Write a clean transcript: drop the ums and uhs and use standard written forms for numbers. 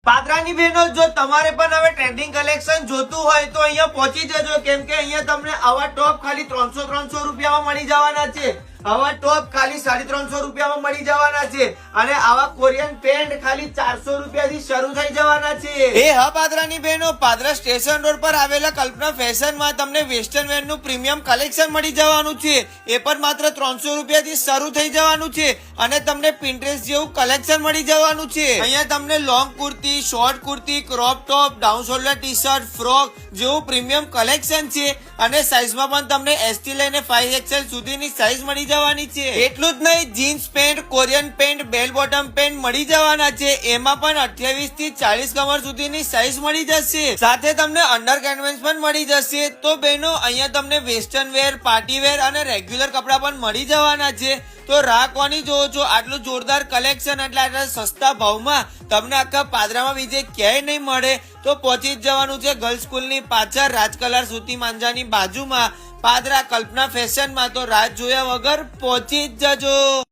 પાદરાની બહેનો જો તમારે પણ હવે ટ્રેન્ડિંગ કલેક્શન જોતું હોય તો અહીંયા પહોંચી જજો, કેમ કે અહીંયા તમને આવા ટોપ ખાલી 300 રૂપિયામાં મળી જવાના છે. આવા ટોપ ખાલી 350 રૂપિયામાં મળી જવાના છે અને આવા કોરિયન પેન્ટ ખાલી 400 રૂપિયાથી શરૂ થઈ જવાના છે. એ હા પાદરાની બહેનો, પાદરા સ્ટેશન રોડ પર આવેલા કલ્પના ફેશનમાં તમને વેસ્ટર્ન વેર નું પ્રીમિયમ કલેક્શન મળી જવાનું છે. એ પણ માત્ર 300 રૂપિયાથી શરૂ થઈ જવાનું છે અને તમને પિન્ટરેસ્ટ જેવું કલેક્શન મળી જવાનું છે. અહીંયા તમને long kurti, short kurti, crop top, down shoulder T shirt, frock જેવું પ્રીમિયમ કલેક્શન છે અને સાઈઝમાં પણ તમને S થી લઈને 5XL સુધીની સાઈઝ મળી જવાની છે. એટલું જ નહીં, જીન્સ પેન્ટ, કોરિયન પેન્ટ, બેલ બોટમ પેન્ટ મળી જવાના છે. એમાં પણ 28 થી 40 કમર સુધીની સાઈઝ મળી જશે. સાથે તમને અંડર ગાર્મેન્ટ્સ પણ મળી જશે. તો બહેનો અહીંયા તમને વેસ્ટર્ન વેર, પાર્ટી વેર અને રેગ્યુલર કપડા પણ મળી જવાના છે. તો રાહ કોની જોવો છો? આટલું જોરદાર કલેક્શન આટલા સસ્તા ભાવમાં તમને આખા પાદરામાં બીજે ક્યાંય નહીં મળે. તો પહોંચી જ જવાનું છે ગર્લ્સ સ્કૂલની પાછળ રાજકલાર સુતી માંજાની બાજુમાં પાદરા કલ્પના ફેશનમાં. તો રાહ જોયા વગર પહોંચી જ જજો.